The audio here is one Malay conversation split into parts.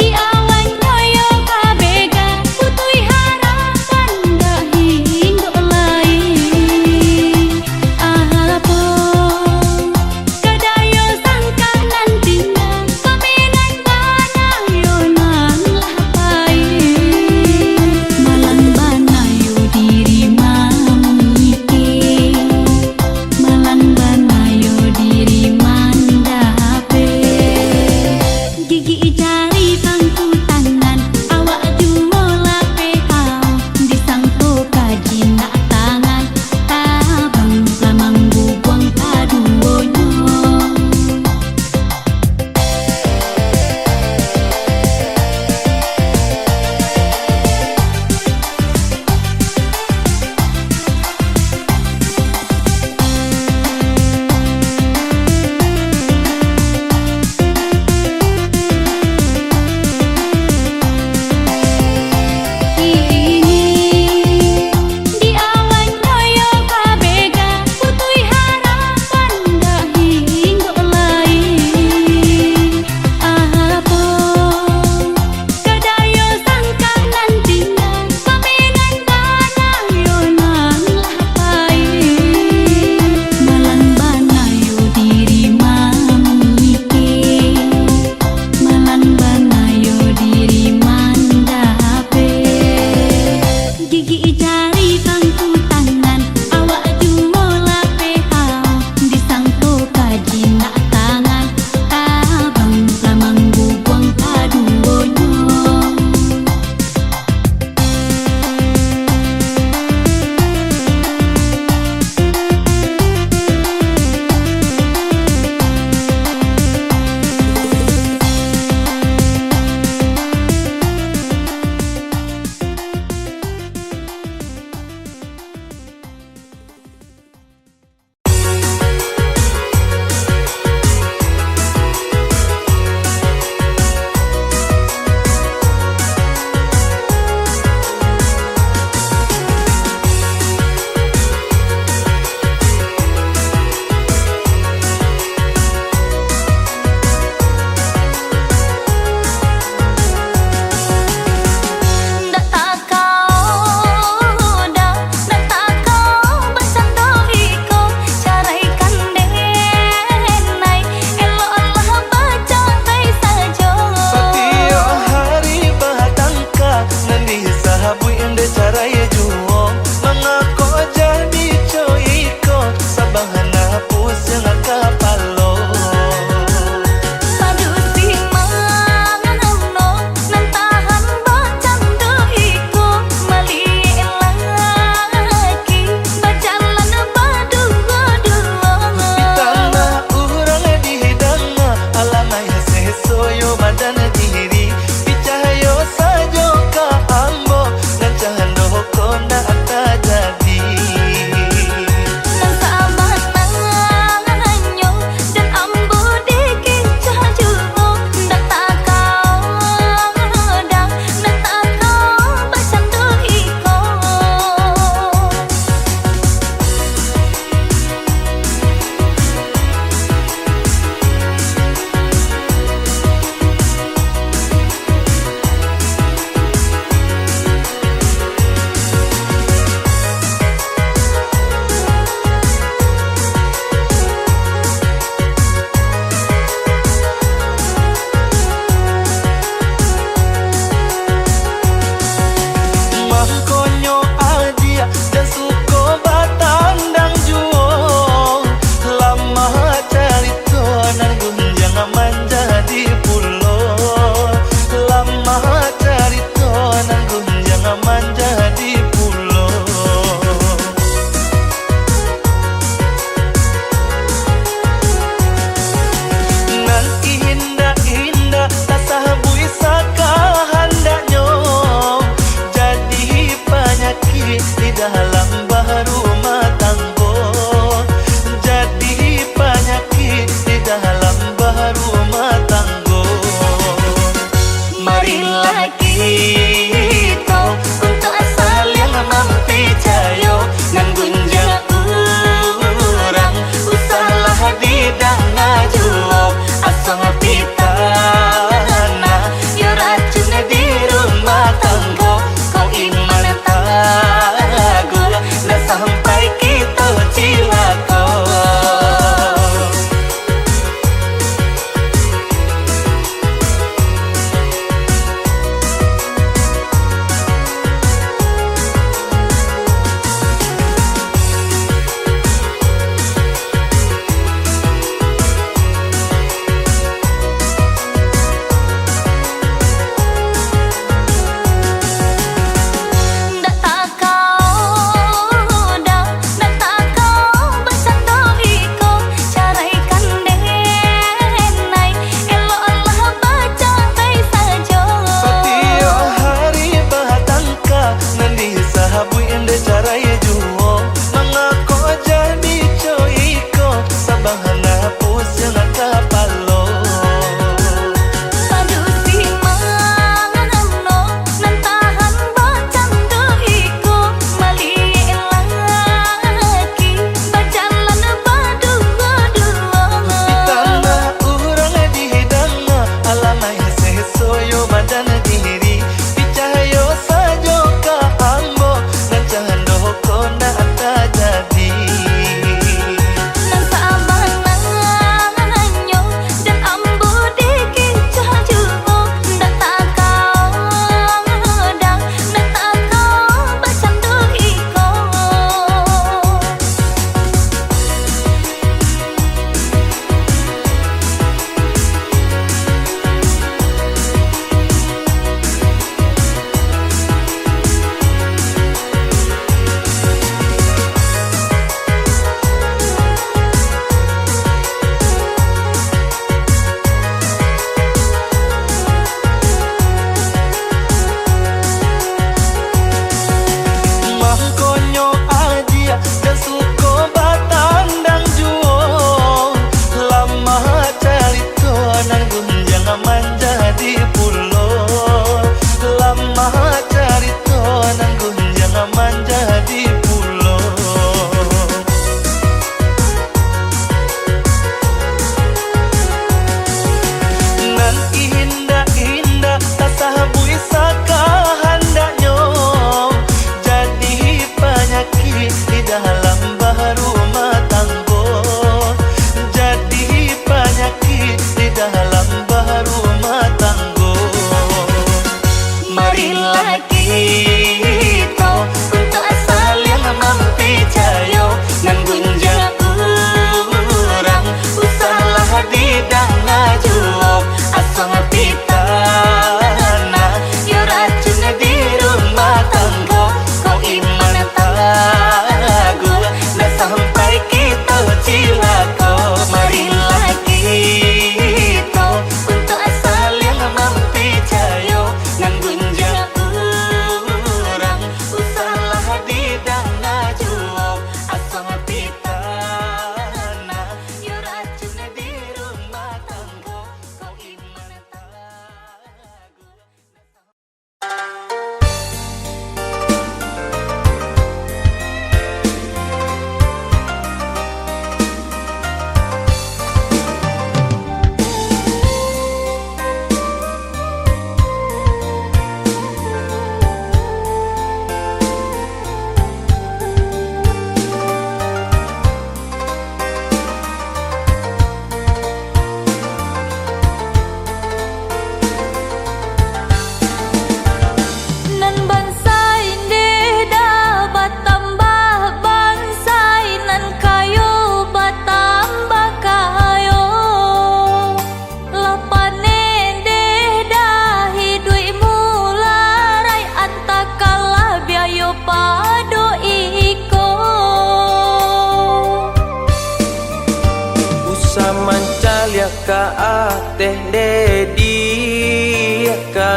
Di awan royo kabega putui harapan dah hingga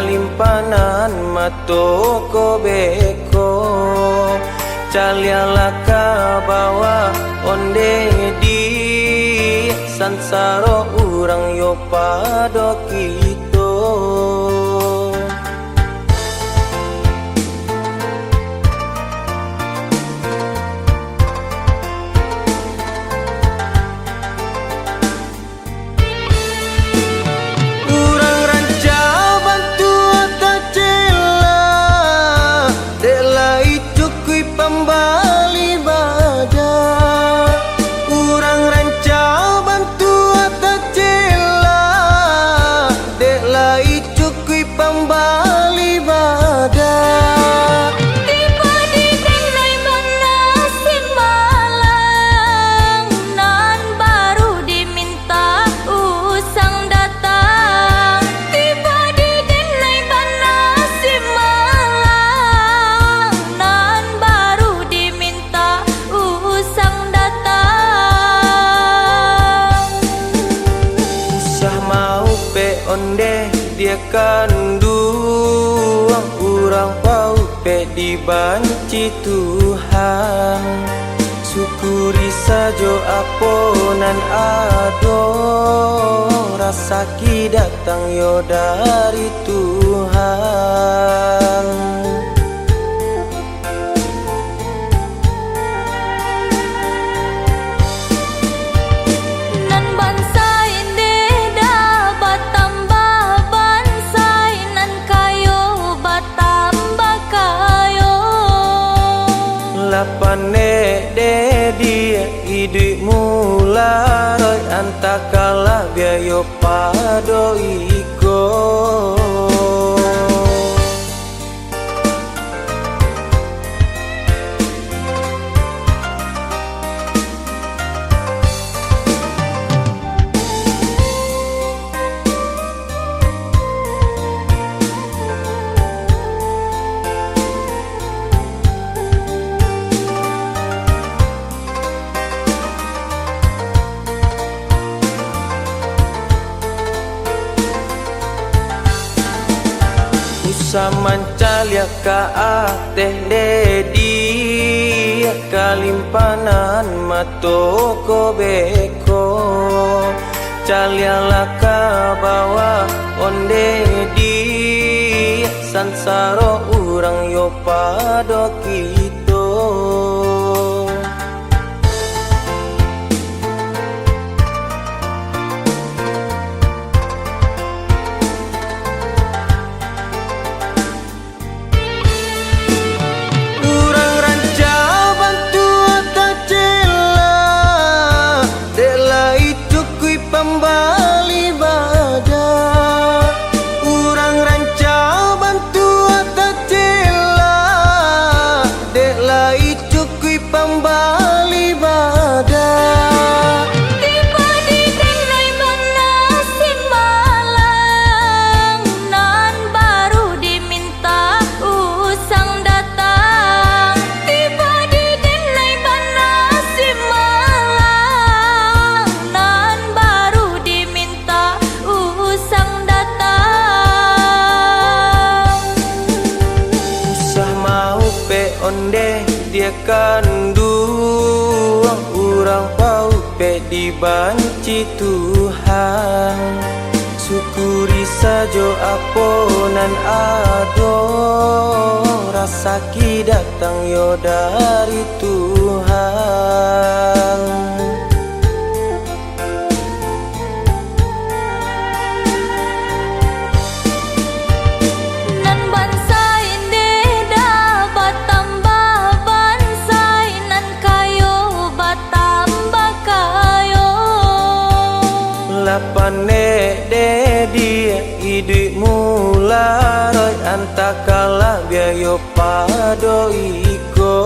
kalimpanan matoko beko calialaka bawa onde di sansaro urang yo pado kito. Onde dia kanduang urang pau pe dibanci Tuhan syukuri sajo aponan ado rasa ki datang yo dari Tuhan. Lapane de dia idui mula roy antakala biayo pado iko. Samancalia ka ateh dedi kalimpanan matoko beko caliala ka bawa onde di sansaro urang yo pado kito. Onde dia kanduang urang pau pe dibanci Tuhan syukuri sajo aponan ado rasa ki datang yo dari Tuhan. Lapane de dia idui mula roy antakala biayo pado iko.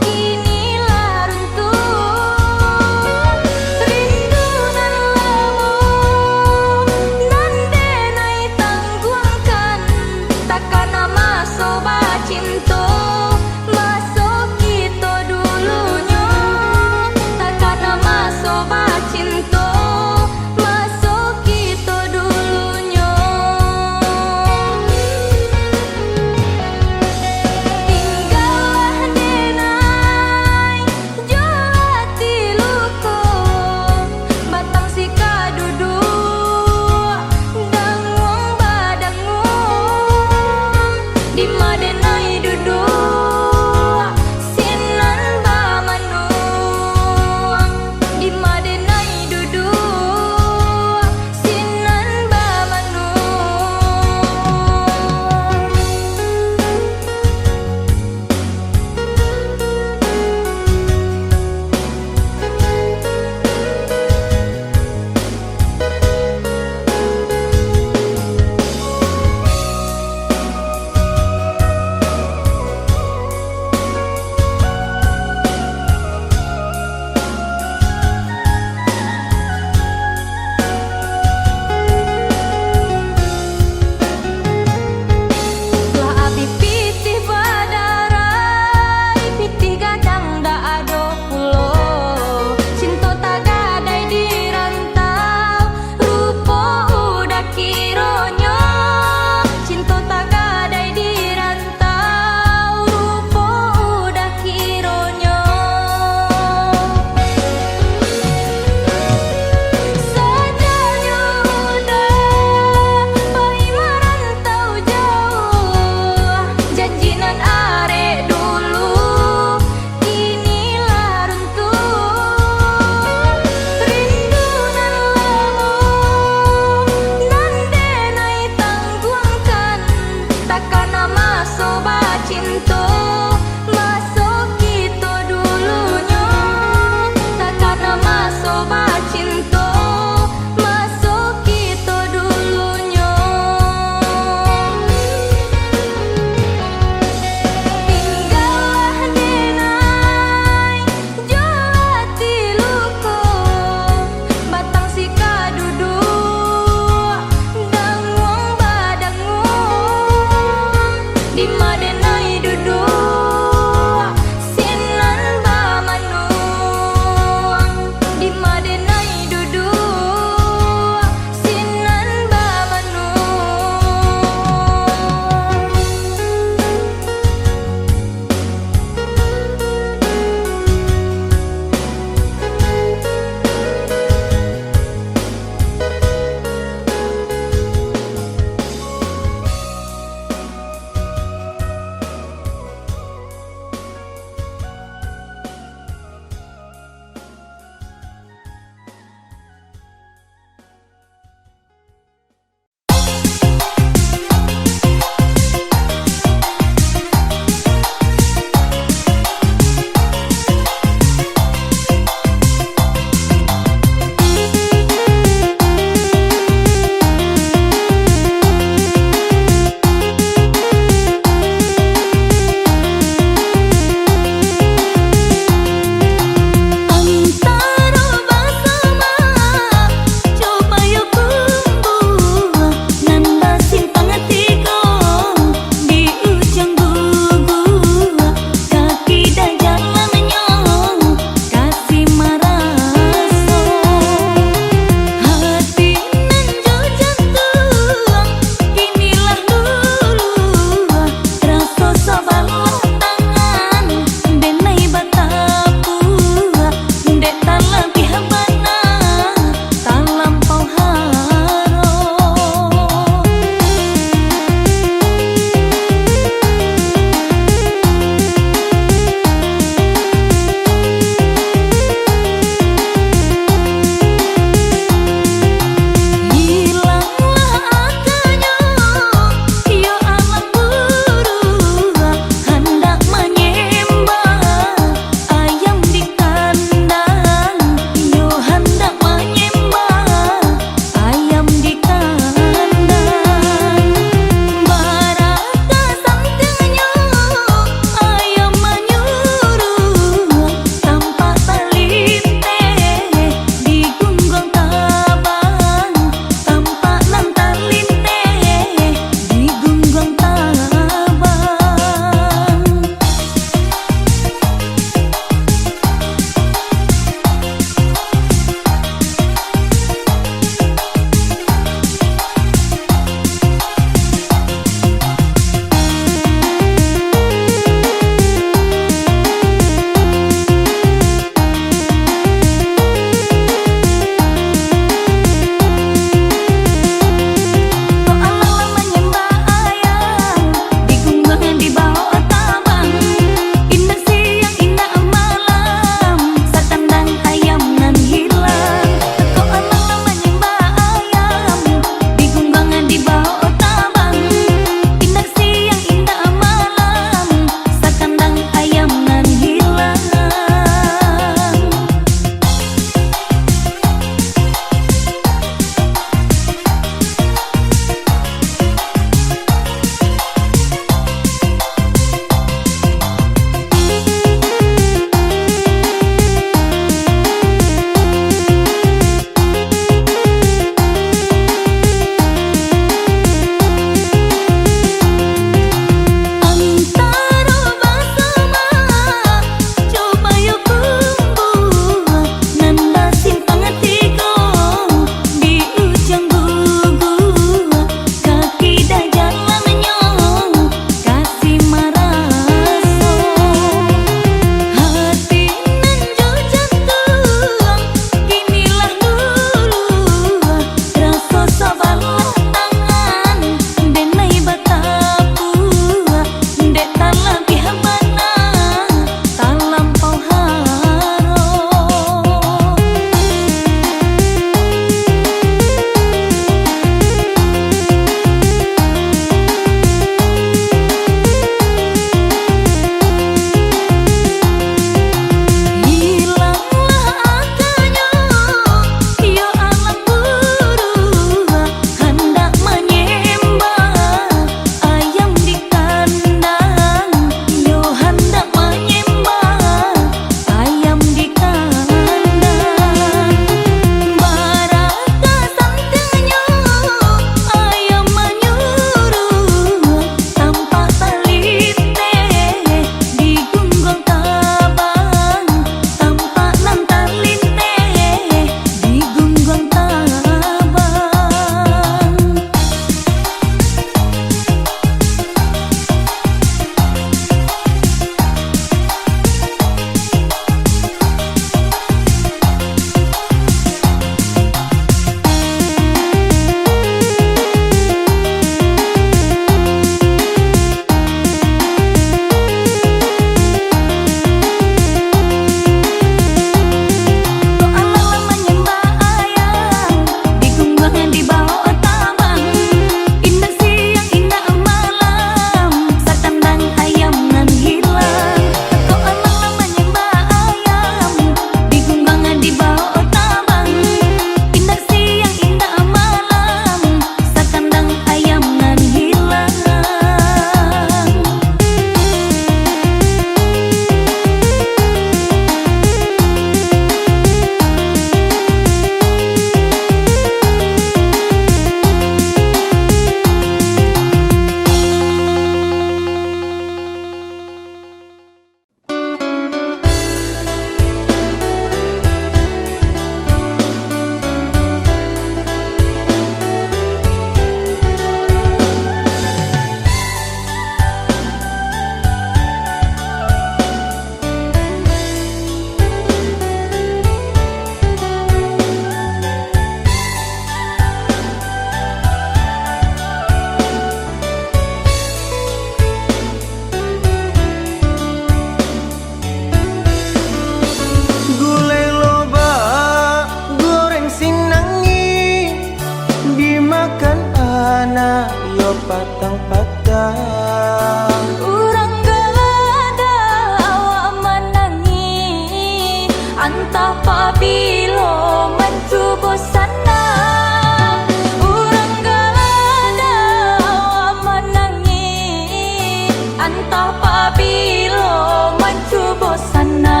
Entah pabilo mencoba sana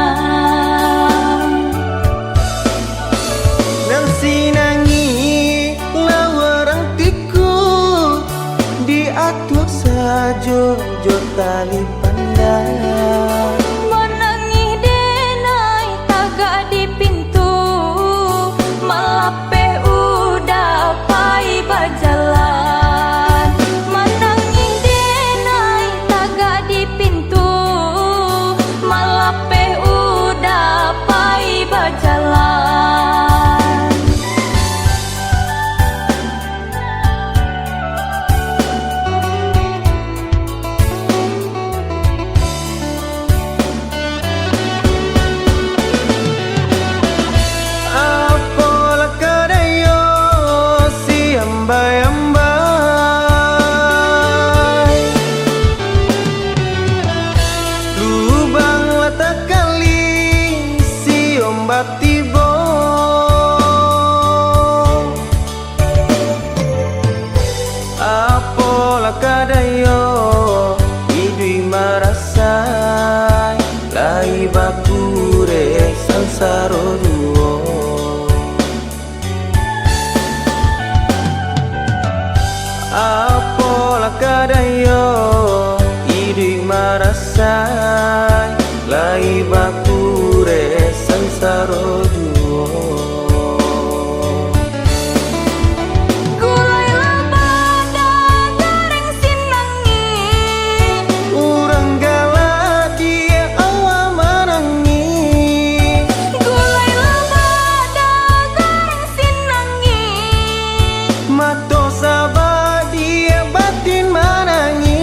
Nang sinangi lawarang tiku diatur sajo jo tali pandang menangi denai tagak di pintu melape udah pai berjalan menangi denai tagak di pintu melape udah pai berjalan apola kadayo si ambai-ambai lubang lata kali si ombak tibo apola kadayo idui marasai lai bakure sansaro duo apola kadayo idui marasai lai bakure sansaro duo gulai labada goreng sinangi urang gala dia awa manangi gulai labada goreng sinangi mato sabah dia batin manangi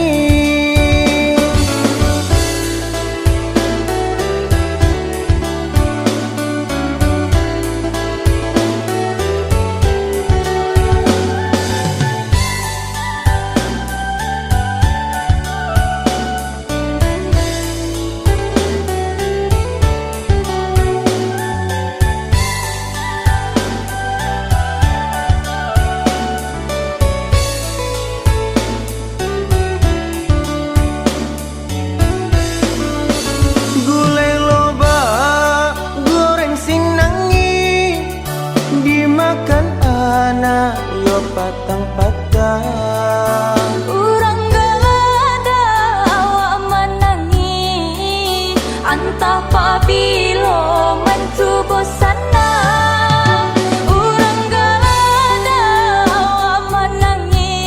gulai loba goreng sinangi dimakan anak yo patang-patang urang galada awak menangi entah pabilo mencoba sana urang galada awak menangi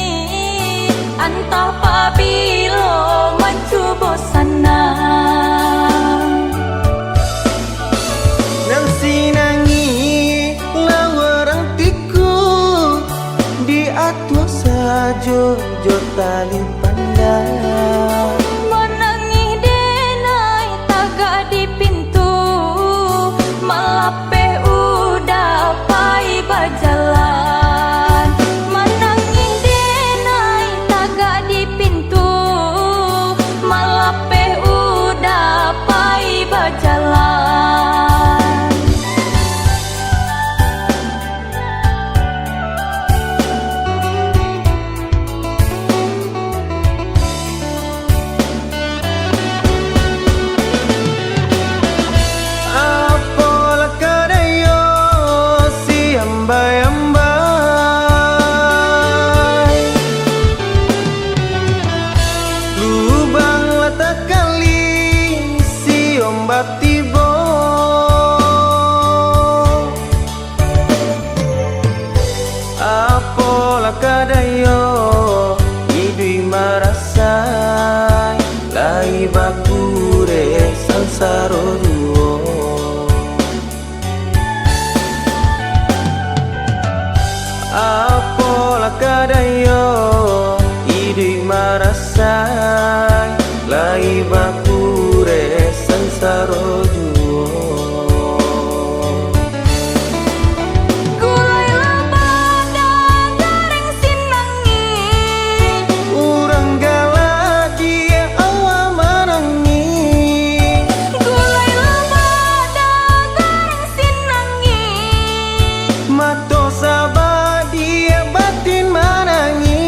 entah pabilo mencoba sana nang sinangi lawarang tiku diatur sajo jo tali pandang menangi denai tagak di pintu melape udah pai berjalan menangi denai tagak di pintu melape udah pai berjalan apola kadayo si ambai-ambai lubang lata kali si ombak tibo apola kadayo idui marasai lai bakure sansaro duo apola kadayo idui marasai lai bakure sansaro duo gulai labada goreng sinangi urang gala dia awa manangi gulai labada goreng sinangi mato sabah dia batin manangi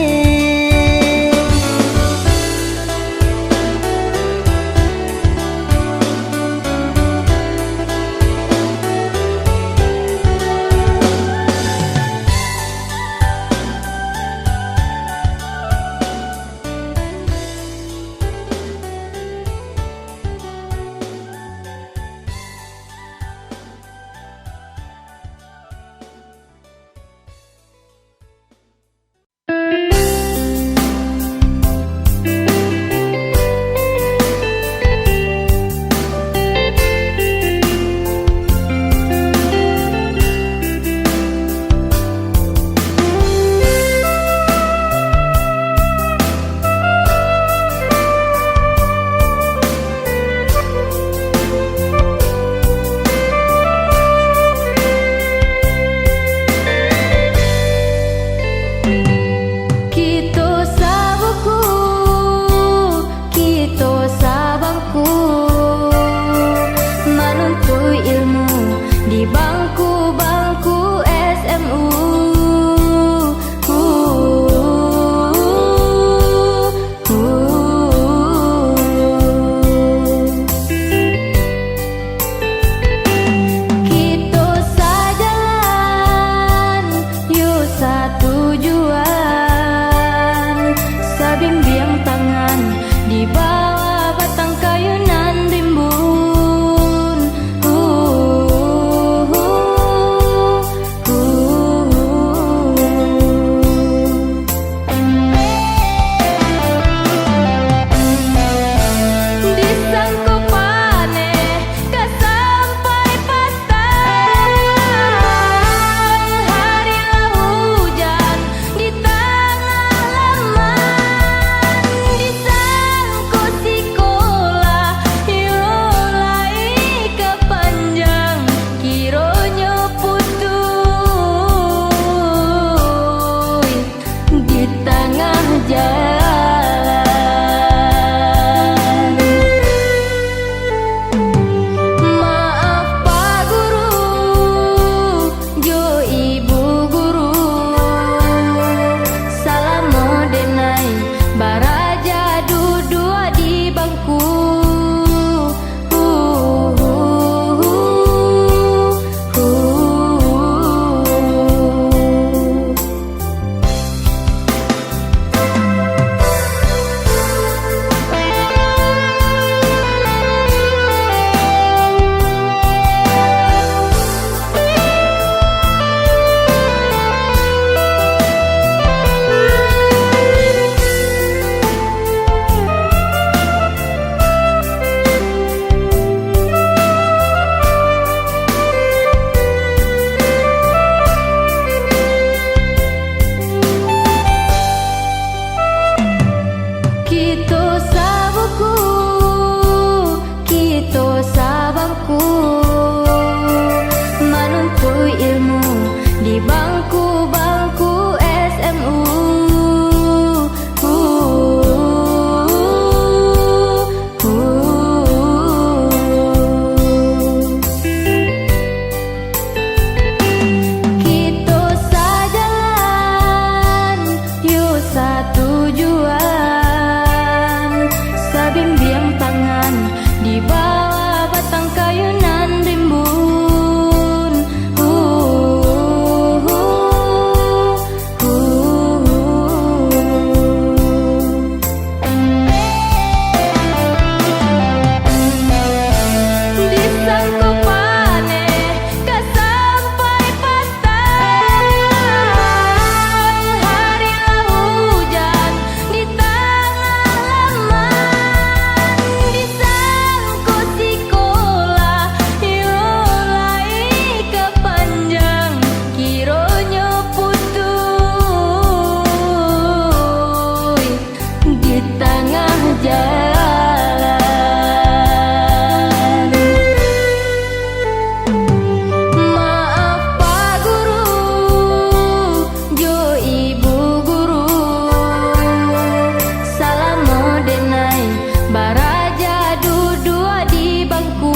aku menuntut ilmu di bangku-bangku SMU. Kita sajalan, yuk satu tujuan, sebimbing tangan di bawah batang kayunan rimbun. Disangku panen gak sampai patah, harilah hujan di tengah laman. Disangku sekolah yulai kepanjang, kironyo putuh di tengah jalan. Maaf Pak Guru, jo Ibu Guru, salah modenai baraja duduk di bangku.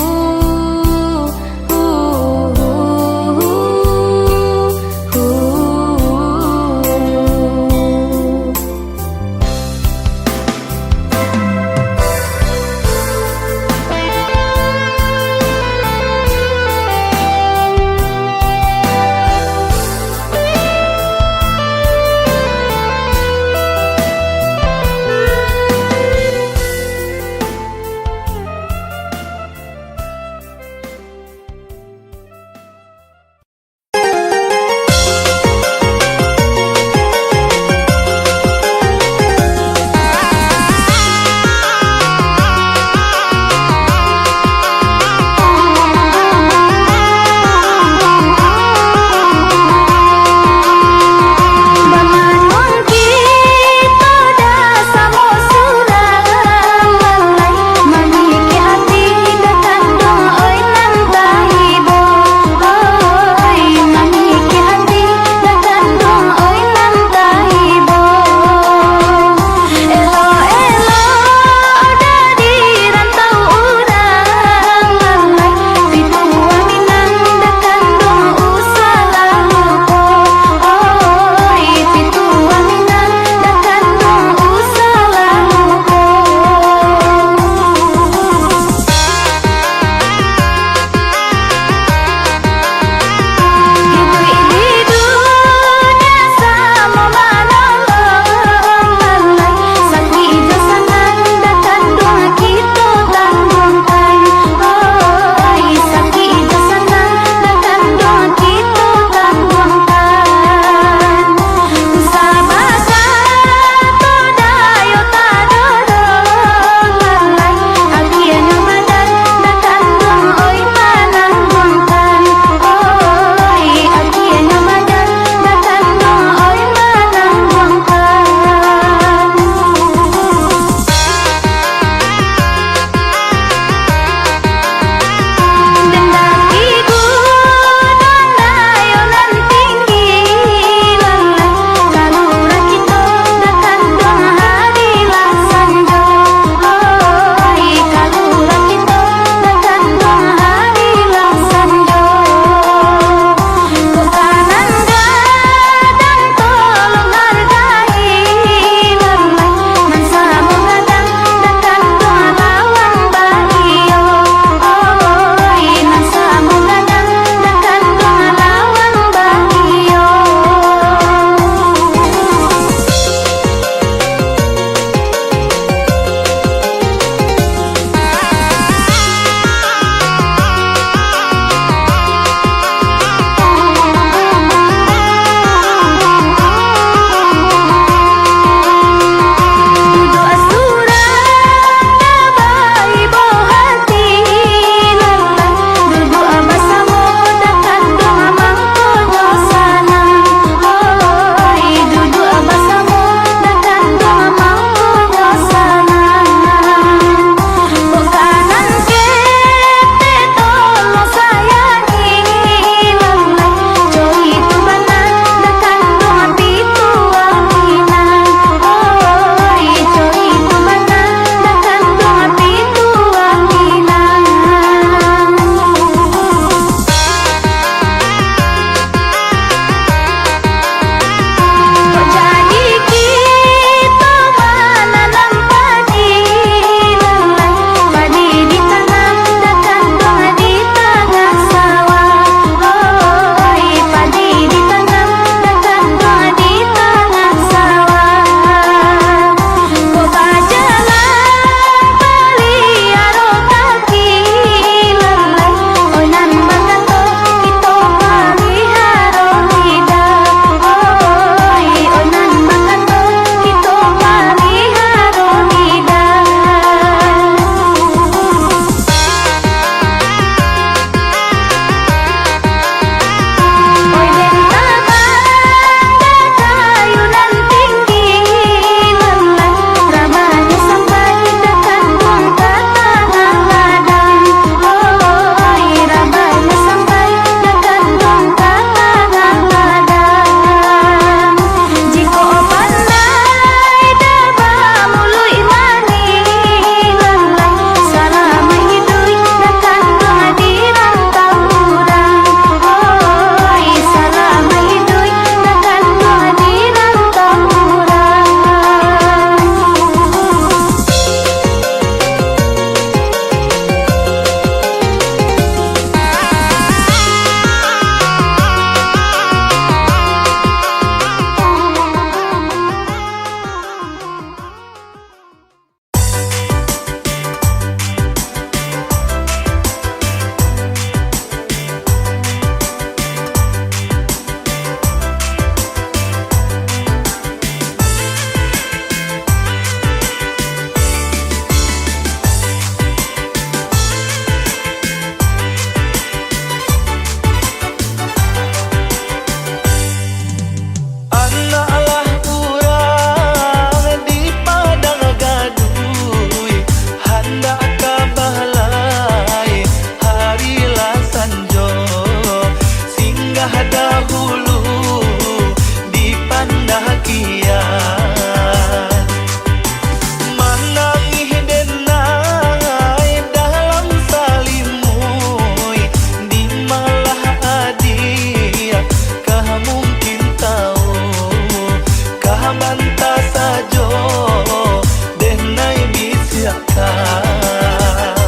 dikerjakan.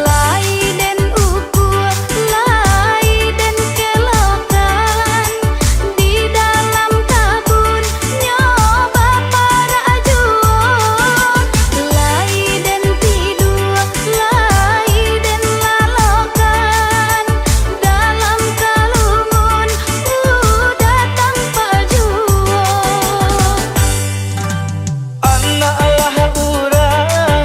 Laiden ukur, laiden kelokan, di dalam kabun nyoba para juon. Laiden tidur, laiden lalokan, dalam kalumun udah tanpa juon. Anak lah urang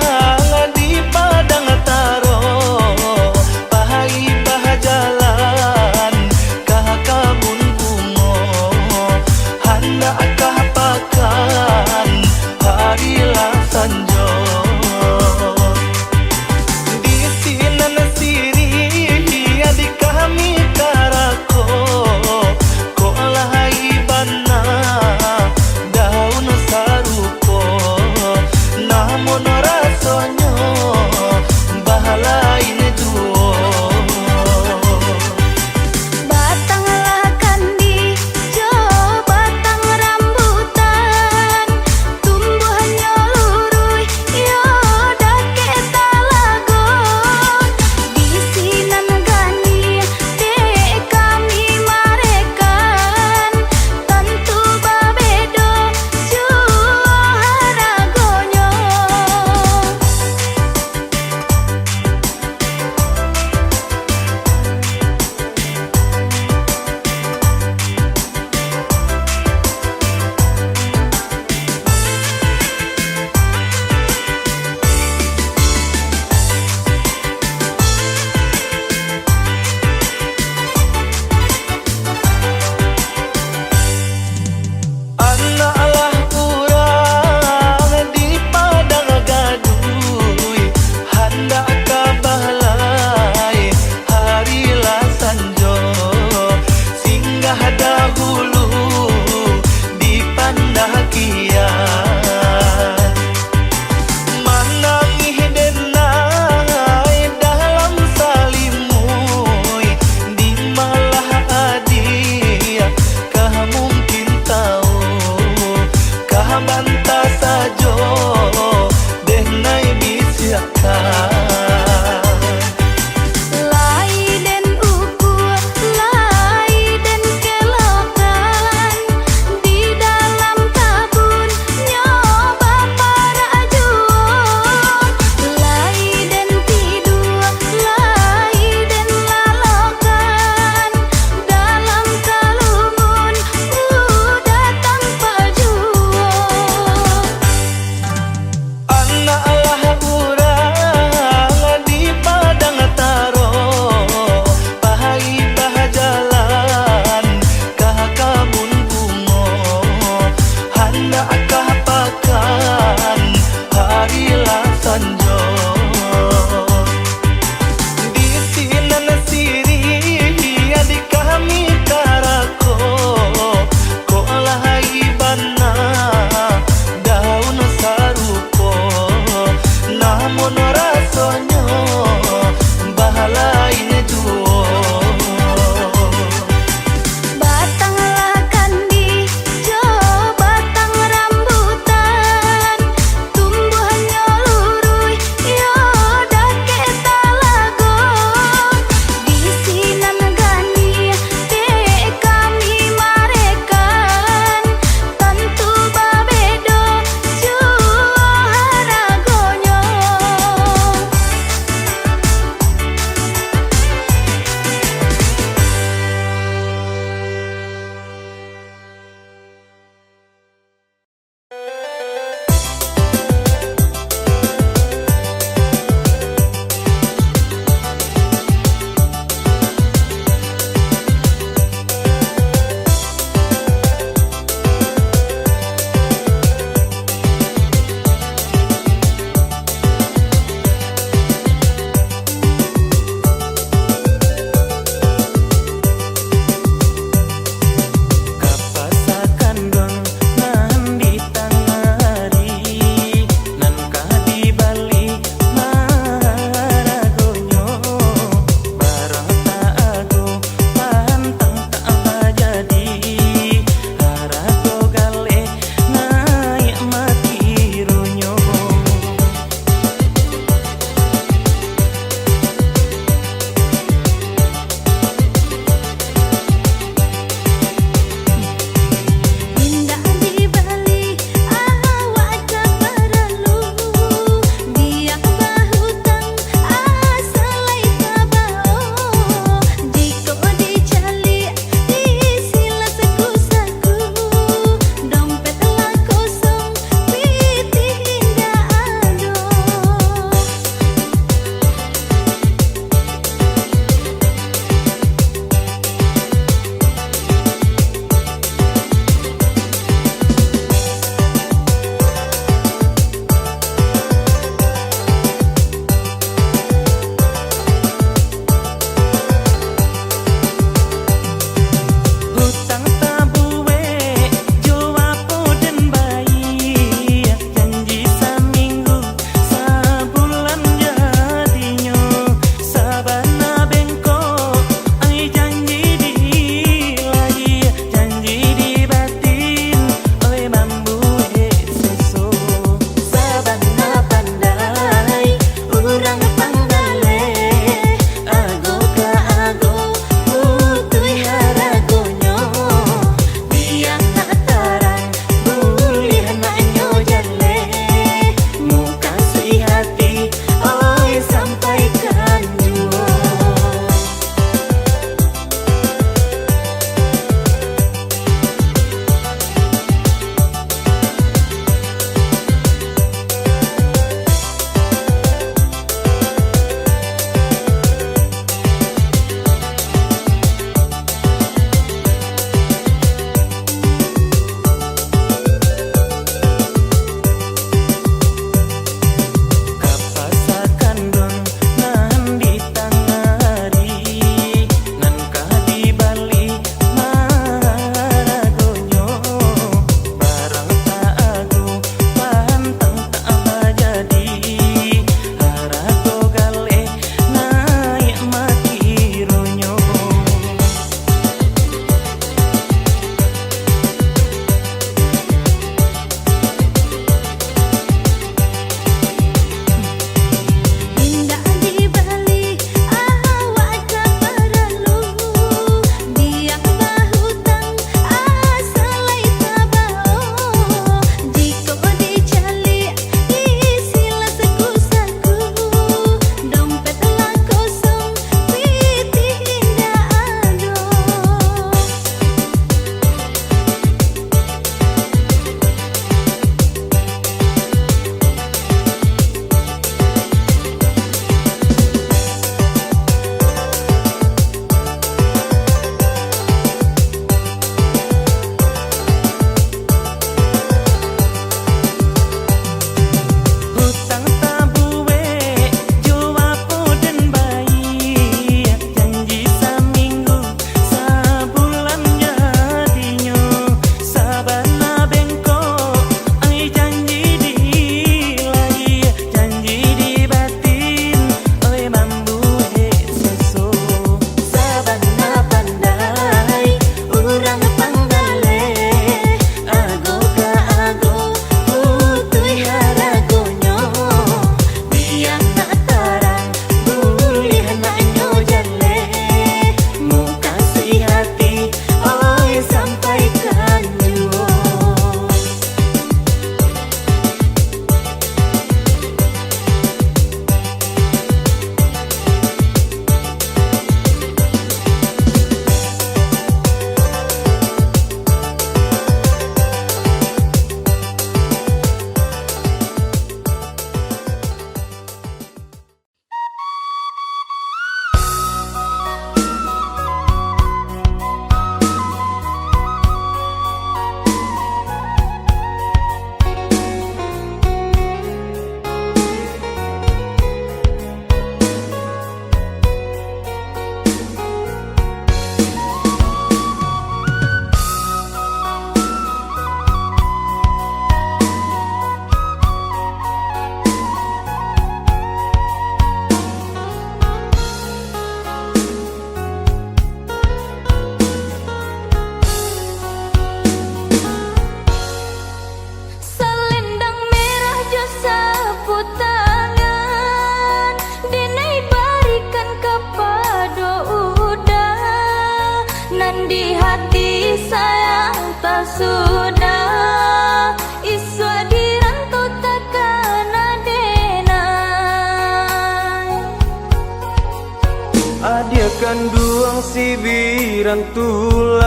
kanduang sibiran tulang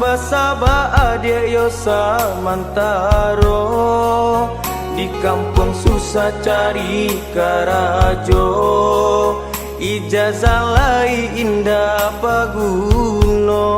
basaba adia yo samantaro di kampung susah cari karajo ijazah lai indah paguno.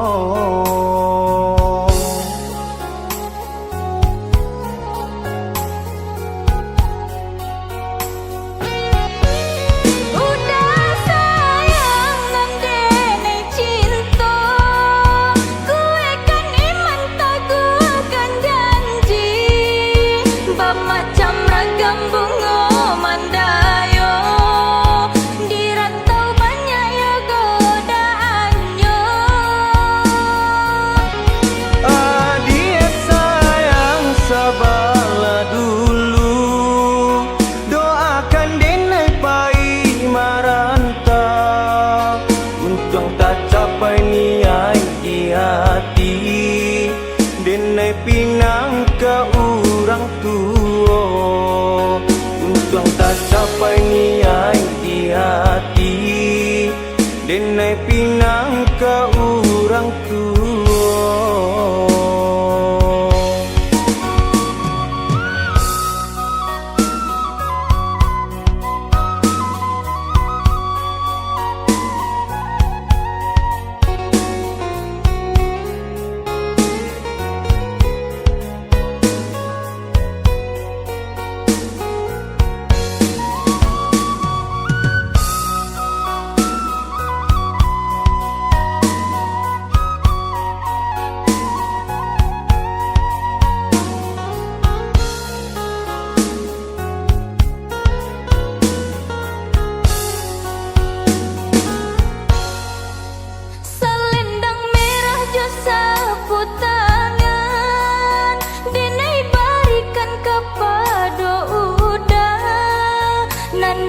Pinang ke orang tua untung tak capai niat di hati denai pinang ke orang tua.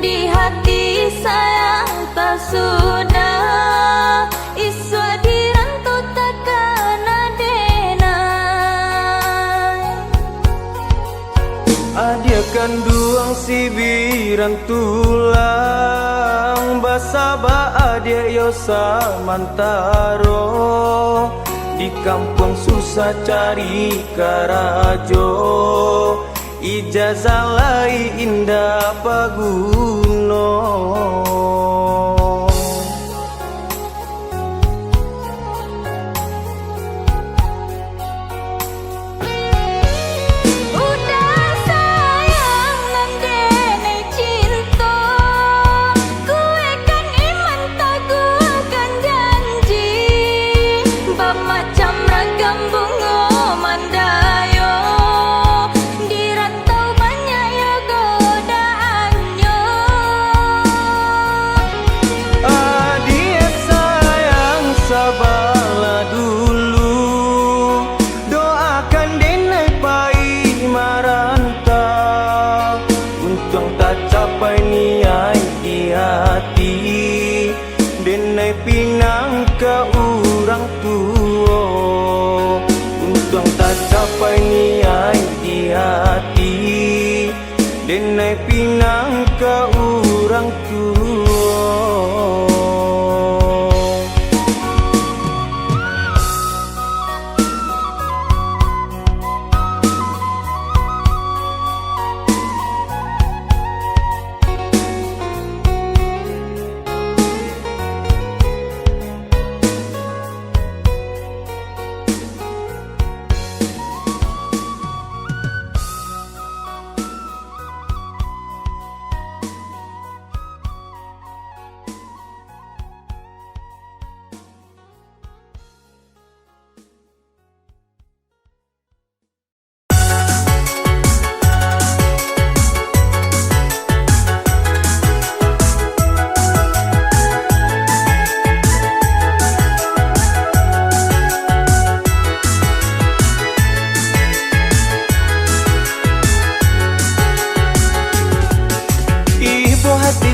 Di hati sayang tak sudah iswa dirantau takkan adenai Adia kanduang sibiran tulang basaba adia yo samantaro di kampung susah cari karajo ijazah lai indah paguno. Denai pinang ke orang tua untung tak capai niat di hati denai pinang ke orang tua.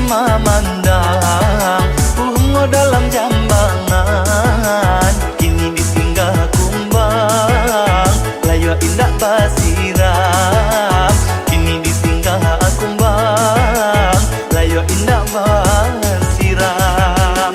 Memandang bunga dalam jambangan kini disinggah kumbang layu indah basiram kini disinggah kumbang layu indah basiram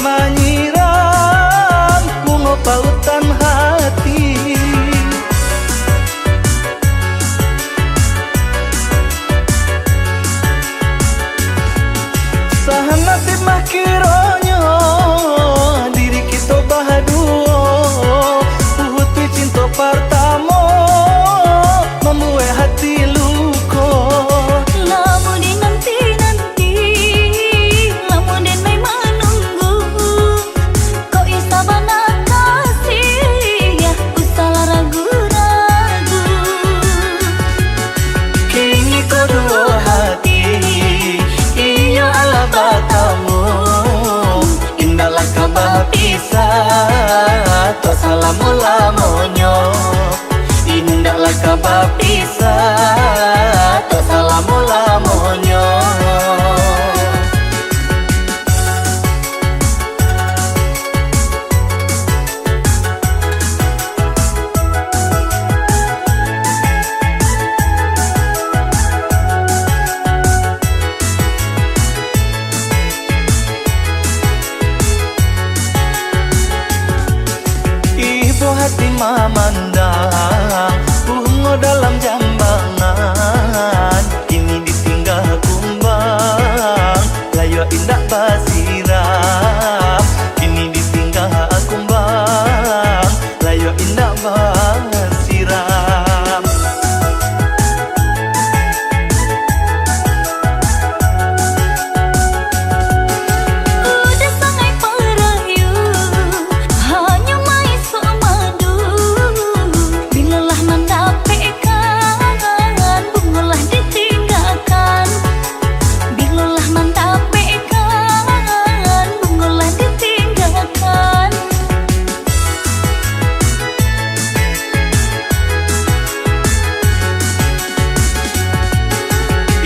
nama nyiram bunga pautan hati. Sahan nasib mah kironyo diri kita bahaduo puhuti cinta pertama membuat hati luko. Lamun dinanti-nanti, lamun den may manunggu, kau isa ba nakasih, ya usah ragu-ragu. Kini kedua hati iyo ala batamu, indahlah kabar pisah to salamu lamonyo. Indahlah kabar pisah to salamu lamonyo. Ibu hati memandang bunga dalam jambangan, kini ditinggal kumbang layu indah basiram. Kini ditinggal kumbang layu indah basiram. Udah sangai perayu, hanya mai semadu. Bilalah mendapatkan, bungalah ditinggalkan. Bilalah mendapatkan, bungalah ditinggalkan.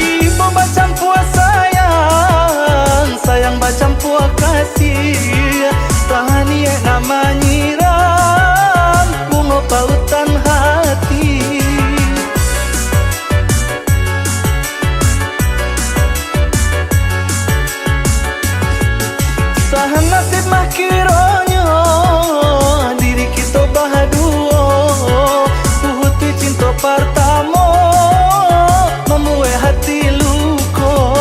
Ibu bacampur sayang, sayang bacampur kasih. Tahani nama nyiram bunga pautan hati. Sahan nasib mah kironyo diri kita bahaduo puhuti cinta pertama membuat hati luko.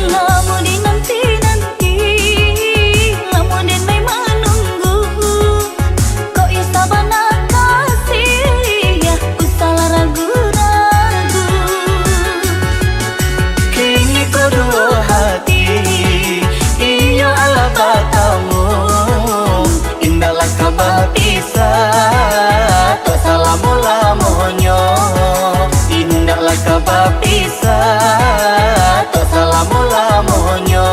Lamun dinanti-nanti, lamun den may manunggu, kau isa ba nakasih, ya usah ragu-ragu. Kini kedua hati iyo ala batamu, indahlah kabar pisah to salamu lamonyo. Indahlah kabar pisah to salamu lamonyo.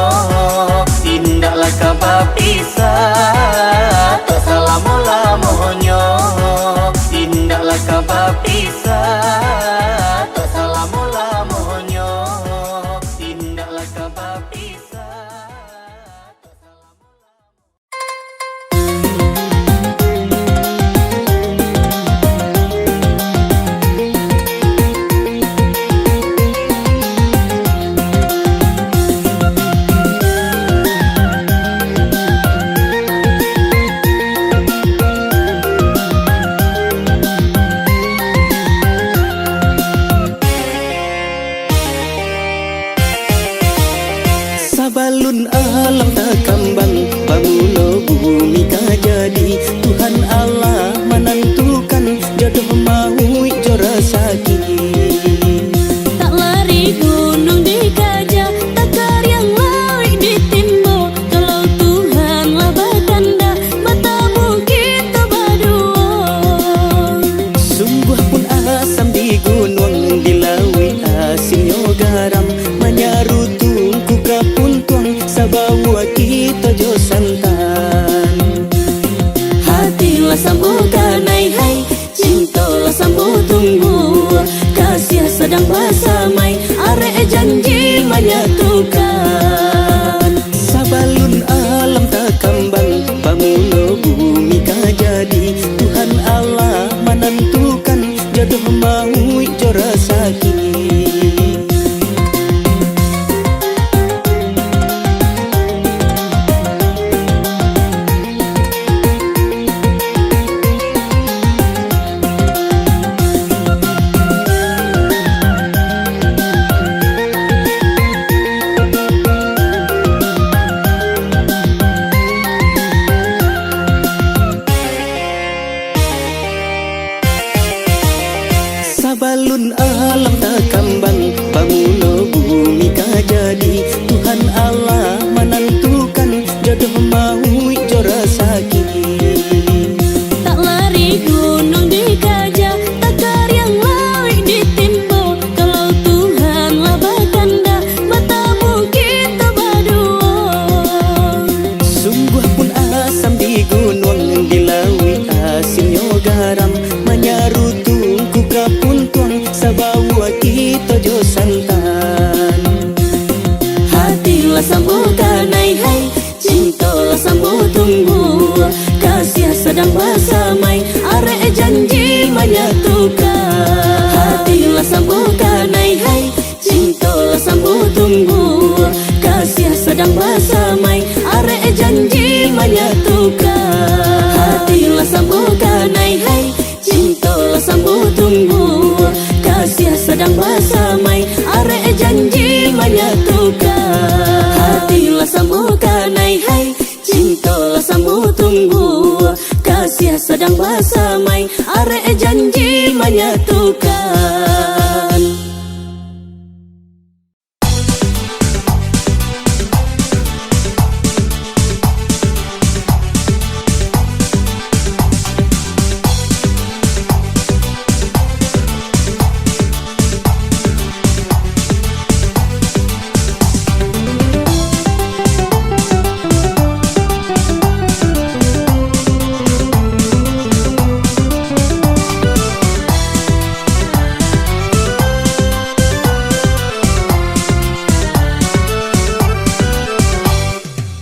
Indahlah kabar pisah to salamu lamonyo. Indahlah kabar pisah to salamu lamonyo. Indahlah kabar pisah to salamu Sabalun alam tak kambang, pamula bumi kajadi. Tuhan Allah menentukan jodoh mau jora sakit. Tak lari gunung dikajah, tak karyang lari ditimbo. Kalau Tuhan lah berkanda, mata mungkin berdua. Sungguh pun asam di gunung, di laut asinnya garam. Menyarutung ku kapuntuang, sabawa kita jo santan. Hatilah sambungkan hai hai, cintalah sambung tunggu. Kasih sedang bersamai, arek janji menyatukan. Sabalun alam tak kambang, pamula bumi kajadi. Tuhan Allah menentukan jodoh mau jora sakit. bersama, arek janji menyatukan. Hatilah sambungkan hai, cintalah sambung tunggu, kasih sedang bersama, arek janji menyatukan. Hatilah sambungkan hai, cintalah sambung tunggu, kasih sedang bersama, arek janji menyatukan. Hatilah sambungkan hai, cintalah sambung tunggu, kasih sedang bersama, arek janji menyatukan.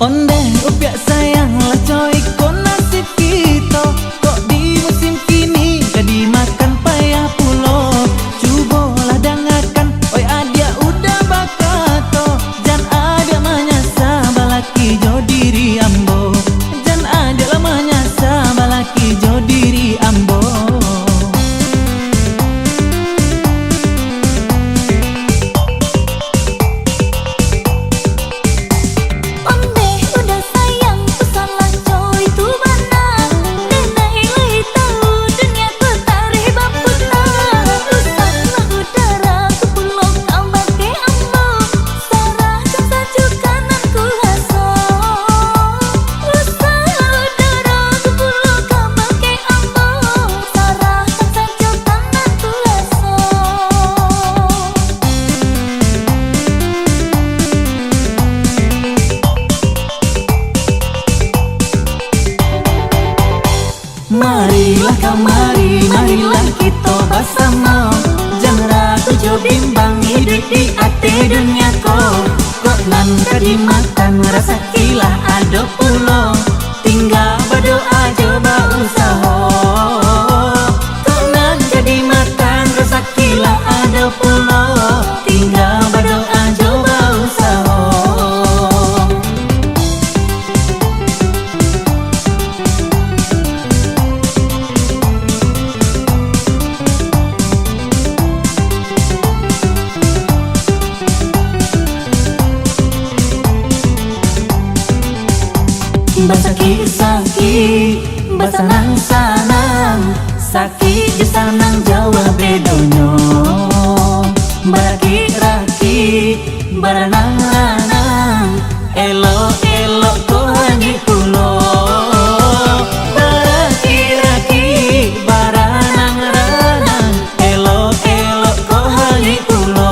Onde upiak sayanglah coy, kok nasib kita kok di musim kini gak dimakan payah pulo. Cubolah dengarkan, oi adia udah bakato, jan ada manyasa balaki jo diri ambo, jan ada lah manyasa balaki jo diri ambo. Marilah kamari, marilah kita bersama, jangan ragu jo bimbang hidup di ate dunia ko. Kok nan kadimakan rasa kilah ada pulo, tinggal berdoa coba usaha. Kok nan kadimakan rasa kilah ada pulo, tinggal berdoa coba usaha. Basaki-saki, basanang-sanang, sakit je sanang Jawa bedonyo. Baraki-raki, baranang-ranang, elok-elok ko hangi pulo. Baraki-raki, baranang-ranang, elok-elok ko hangi pulo.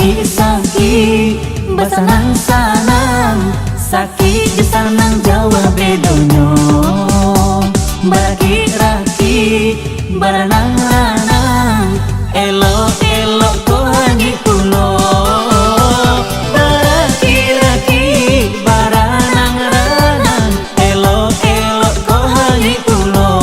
Saki-saki basanang-sanang Saki gesanang Jawa bedonyo Baraki-raki baranang-ranang Elok-elok kohangi pulo Baraki-raki baranang-ranang Elok-elok kohangi pulo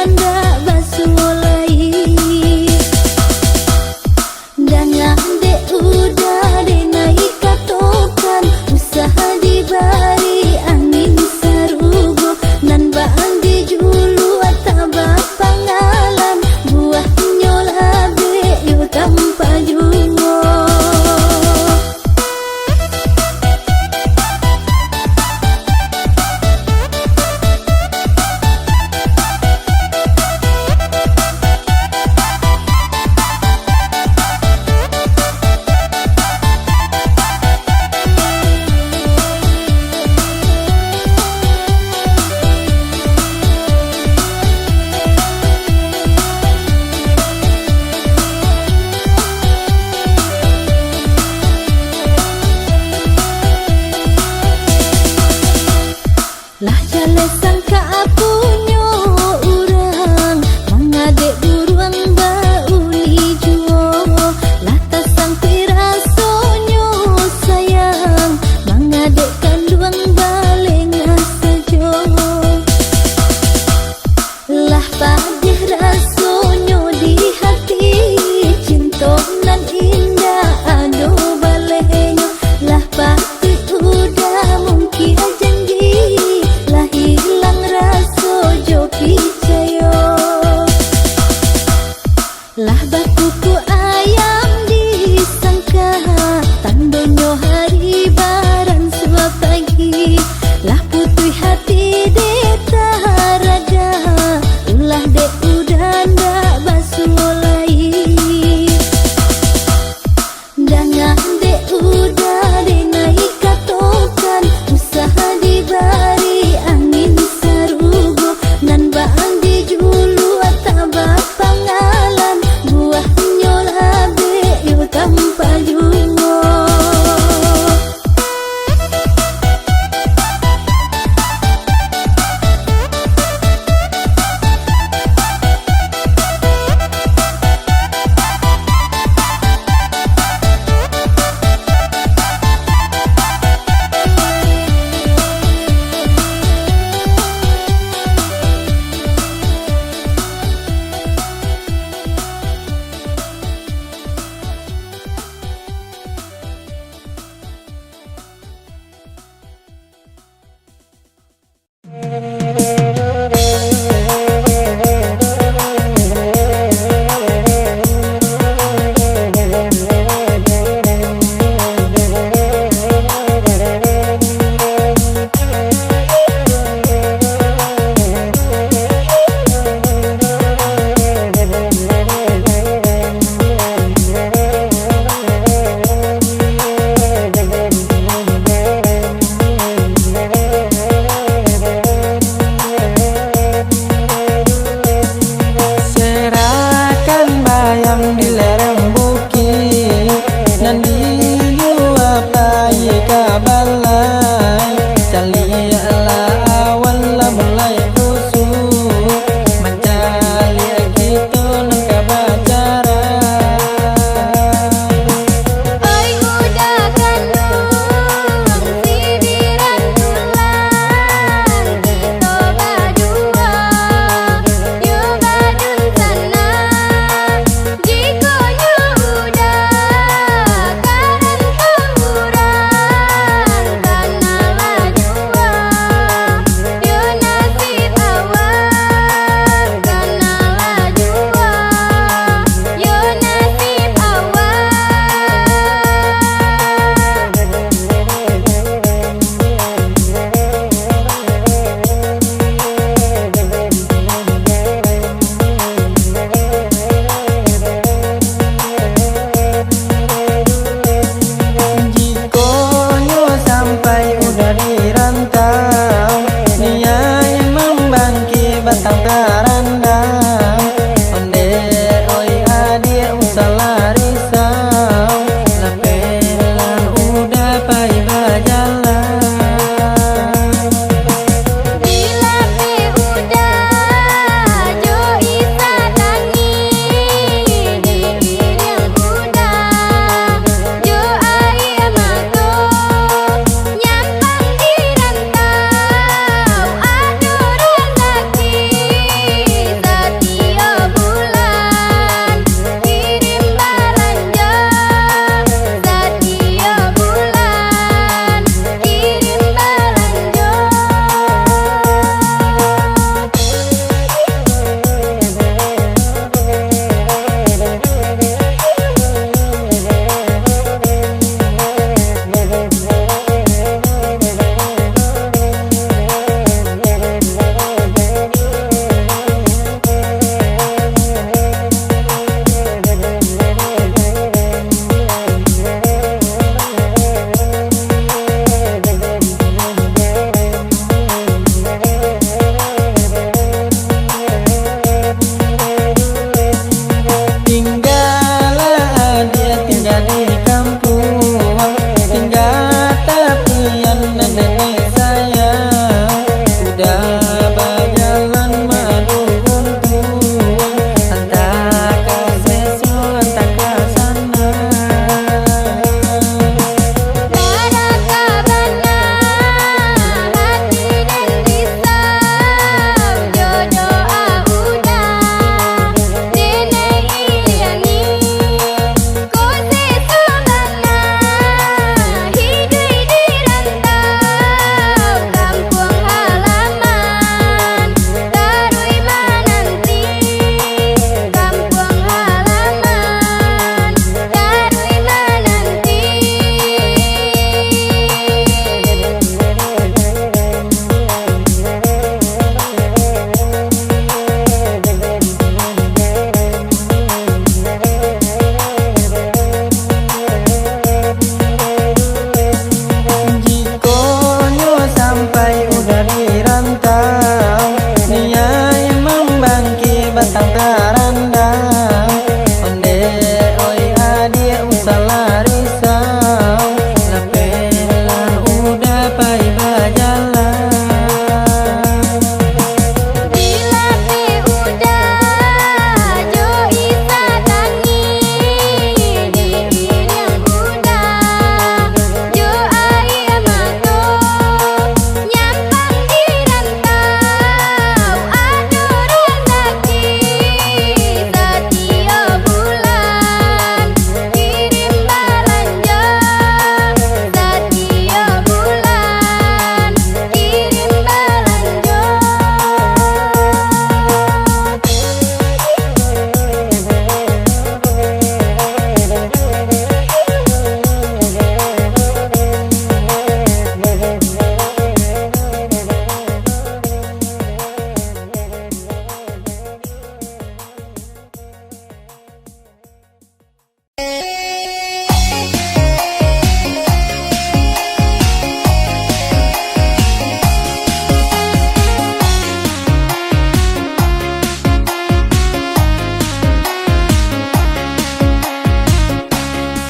anda basulai Danga dek udah de naik katokan usaha dibari angin sarugo nan baan dijulu ataba pangalan buah nyola be yo tanpa juo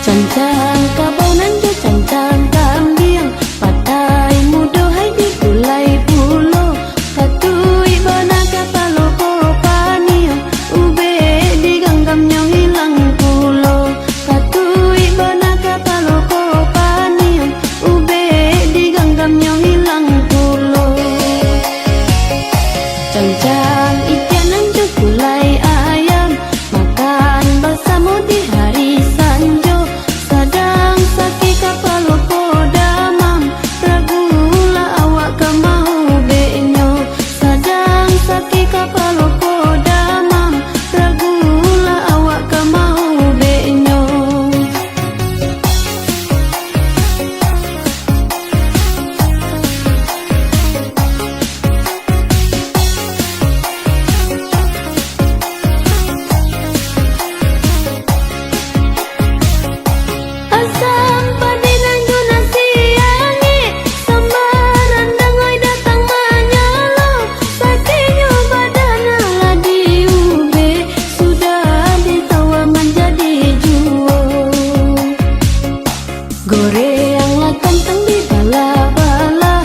Cancang kabau nan jo cancang kambiang patai mudo hai di gulai pulo katui bana kapalo ko panio ube di ganggam nyo hilang pulo katui bana kapalo ko panio ube di ganggam nyo hilang pulo cancang ikan nan jo gulai ayam makan bersama di hari sanjo sadang sakit kapalo ko damam ragula awak ka mau benyo sadang sakit kapalo ko damam ragula awak ka mau benyo asam padinan jo nasi yangi sambaran dangai datang manyalo sakinyo badan ala diube sudah ditawa menjadi juo goreang lah kentang di bala-bala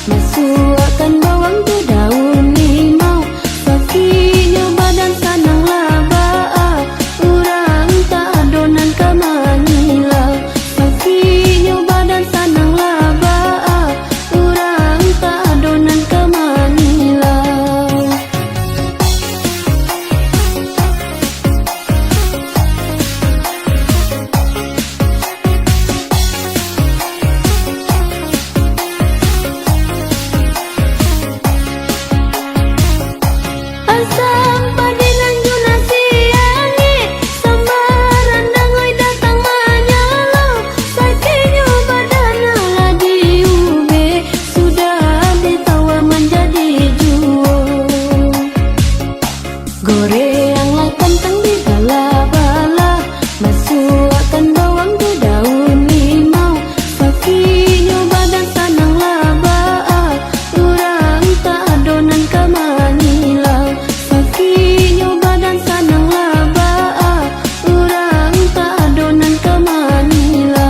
masukkan bawang tu daun limau sakinyo badan sanang labaa urang tak adonan kamanila sakinyo badan sanang labaa urang tak adonan kamanila asam padinan jo nasi yangi sambaran dangai datang manyalo sakinyo badan ala diube sudah ditawa menjadi juo goreang lah kentang di bala-bala masukkan bawang tu daun limau sakinyo badan sanang labaa urang tak adonan kamanila sakinyo badan sanang labaa urang tak adonan kamanila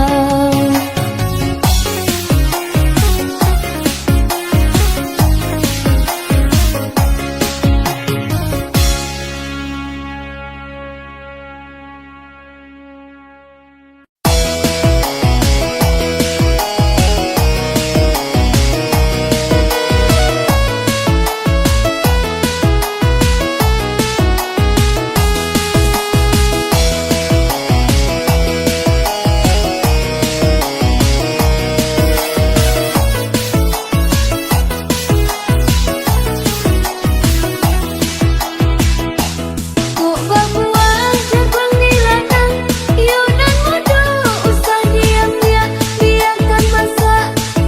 Kok babuang jagung di ladang Yunan muda usah diam-diam biarkan masa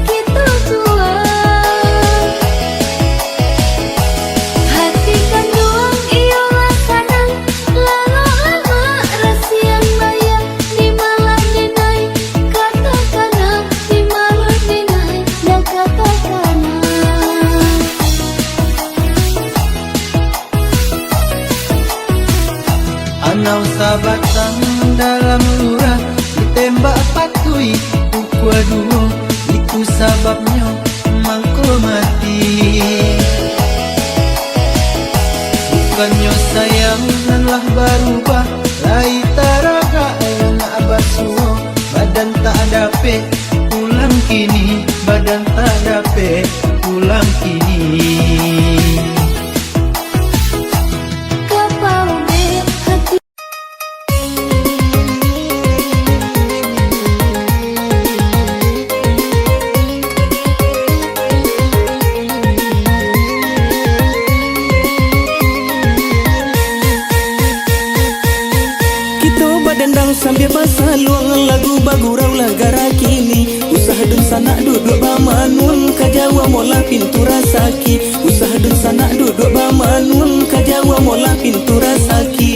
kita tua hati kan doang iyalah kadang lama-lama rasian bayar di malam dinai katakanlah di malam dinai dan katakanlah Anau sabatan dalam lurah ditembak patui ukua duo itu sababnya mangko mati bukannya sayang nan lah berubah lai taraga yang abasuo badan tak dape pulang kini badan tak dape pulang kini kapau be hati Kita badendang sambil pasal luang lagu bagurau lagara kini usah dun sanak duduk bamanun kajawa mola pintu rasaki usah dun sanak duduk bamanun kajawa mola pintu rasaki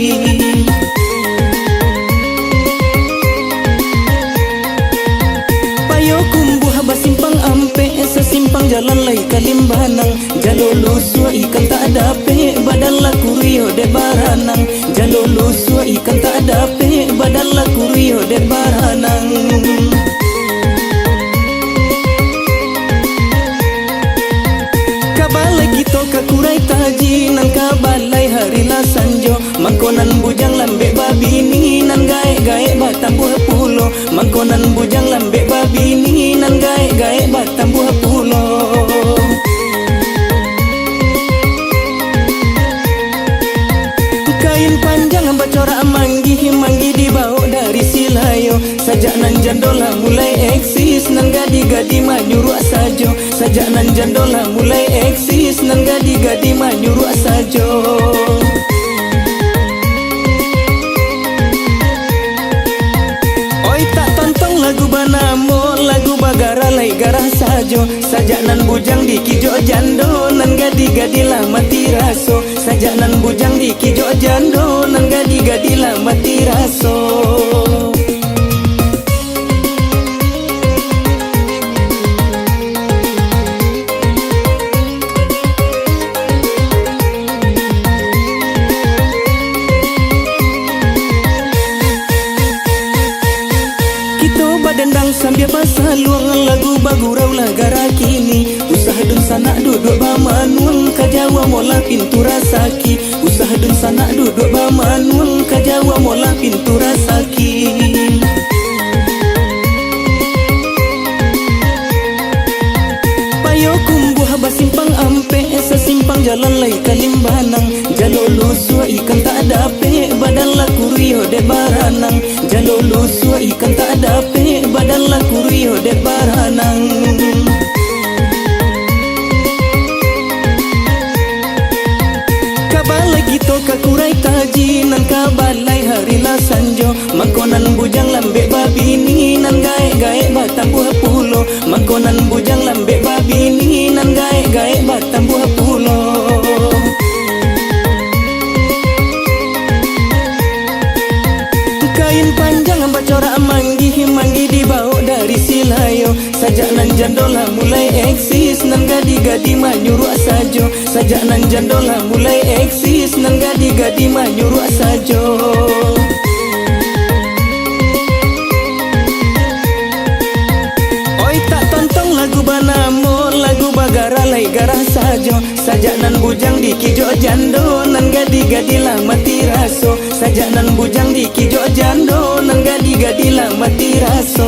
baranang. Jalo lusua ikan tak dape, badan la kurio de baranang. Kabalai kito kakurai taji, nan kabalai hari la sanjo. Mangkonan bujang lambe babini, nan gae-gae batang buah pulo. Mangkonan bujang lambe babini, nan gae-gae batang buah pulo. Kain panjang bacorak manggi dibawa dari Silayo. Sajak nan jandola mulai eksis, nan gadi-gadi manyuruh sajo. Sajak nan jandola mulai eksis, nan gadi-gadi manyuruh sajo. Oi tak tontong lagu banamo, lagu bagara lai garah sajo. Sajak nan bujang di kijo jando, nan gadi-gadi lah mati raso. Sajak nan bujang di kijo jando, nan gadi-gadi lah mati raso. Dendang sambil basah luang lagu bagurau lagara kini. Usaha dun sanak duduk bamanun, kajawa mola pintu rasaki. Usaha dun sanak duduk bamanun, kajawa mola pintu rasaki. Payo kumbuh basimpang ampe, sesimpang jalan lai kalimbanang. Jalo lusua ikan tak dape, badan la kurio de baranang. Jalo lusua ikan tak dape, badan la kurio de baranang. Kabalai kito kakurai taji, nan kabalai hari la sanjo. Mangkonan bujang lambe babini, nan gae-gae batang buah pulo. Mangkonan bujang lambe babini, nan gae-gae batang buah pulo. Kain panjang bacorak manggi dibawa dari Silayo. Sajak nan jandola mulai eksis, nan gadi-gadi manyuruh sajo. Sajak nan jandola mulai eksis, nan gadi-gadi manyuruh sajo. Oi tak tontong lagu banamo, lagu bagara lai garah sajo. Sajak nan bujang di kijo jando, nan gadi-gadi lah mati raso. Sajak nan bujang di kijo jando, nan gadi-gadi lah mati raso.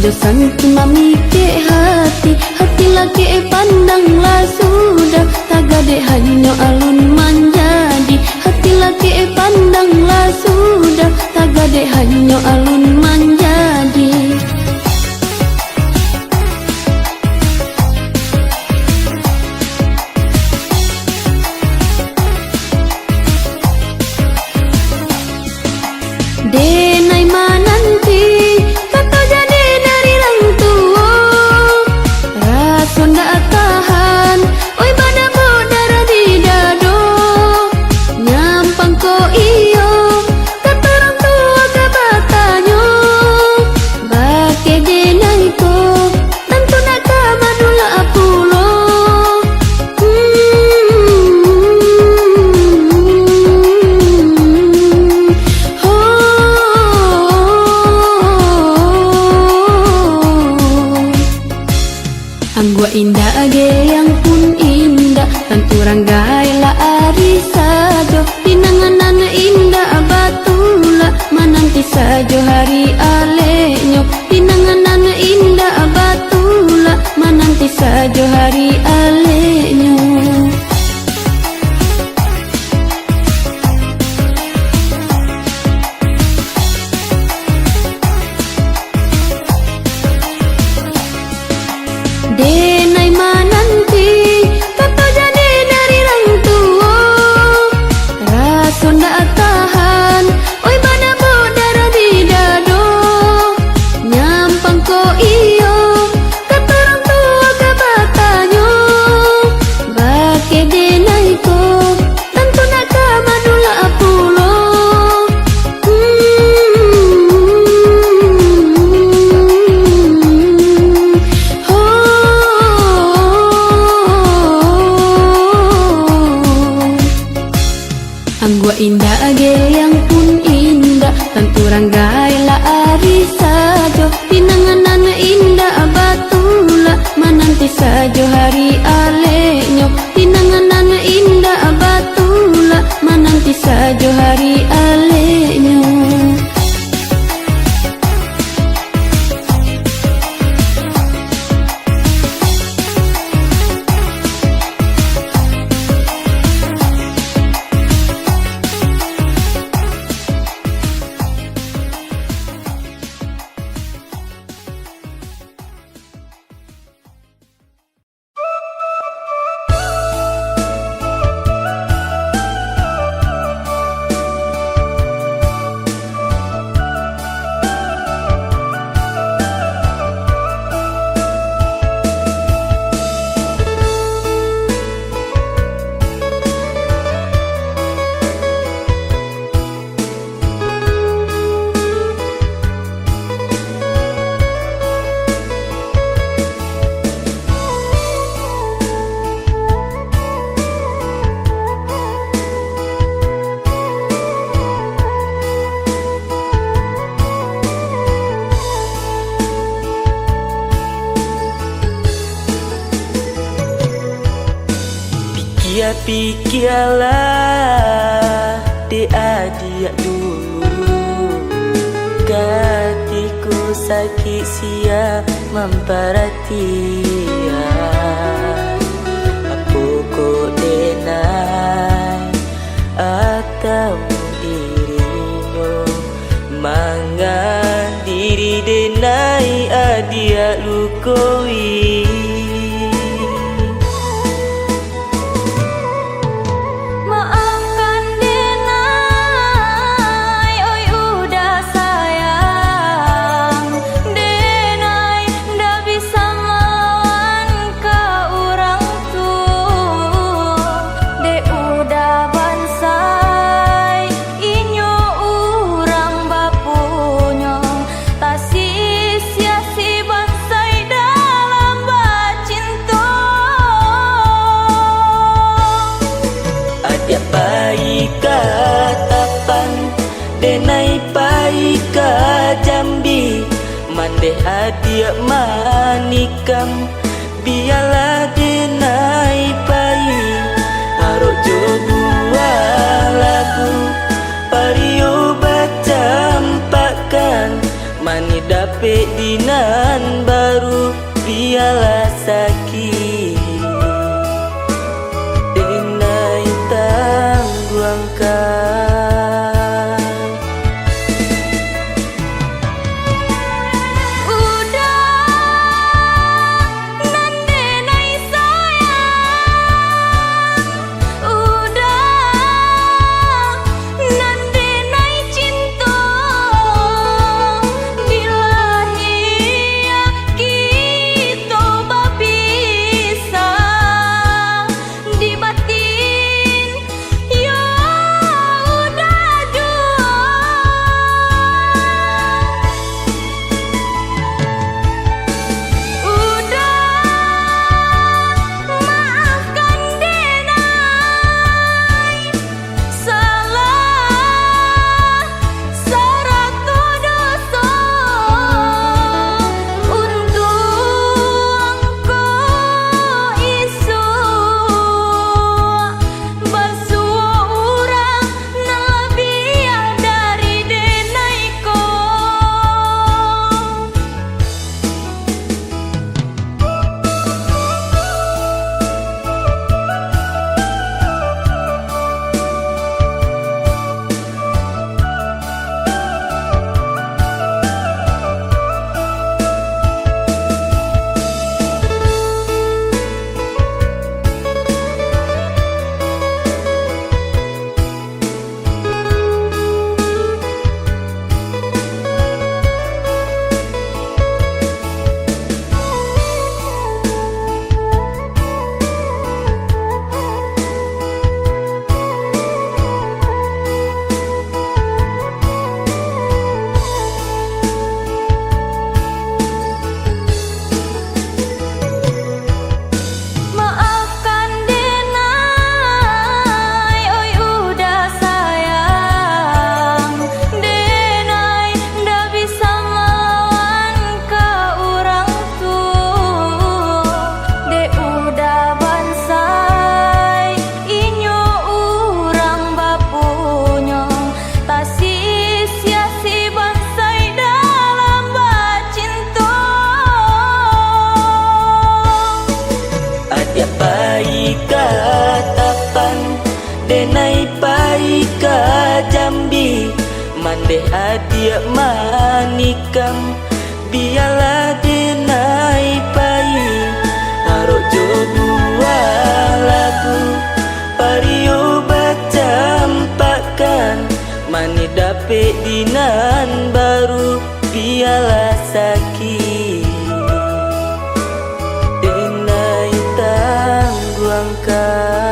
jo santun mami ke hati, hati laki pandanglah sudah, tagade hanya alun menjadi, hati laki pandanglah sudah, tagade hanya alun menjadi. Denai mananti kata jadi dari orang tua, rason dak tahan, oi pada bodara di dado, nyampang ko iyo kata orang tua ke batanyo, bake denai ko tentu nak kamadula apulo. Anggua indah age yang pun indah, tentu ranggai la ari sajo, pinanganan indah batula, menanti sajo hari alenyo, pinanganan indah batula, menanti sajo hari alenyo. Denai mananti kata jadi dari orang tua, rason dak tahan, oi pada bodara di dado, nyampang ko iyo kata orang tua ke batanyo, bake denai ko tentu nak kamadula apulo. Anggua indah age yang pun indah, tentu ranggai la ari sajo, pinanganan indah batula, menanti sajo hari alenyo, pinanganan indah batula, menanti sajo hari alenyo. Pikirlah di adik dulu, hatiku sakit sia memperatia, apa kau denai atau dirinya, mangan diri denai adik lukoi. Mandeh adik manikam, biarlah denai pai, harok jo buah lagu, pario bacampakan, mani dapet dinan baru biarlah sakit. Denai tangguangkan denai pai ka Jambi mande hadiah manikam biarlah denai pai harok jo buah lagu pario bacampakan mani dapet dinan baru biarlah sakit denai tangguangkan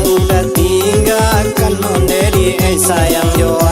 udah tinggalkan non dari sayang yo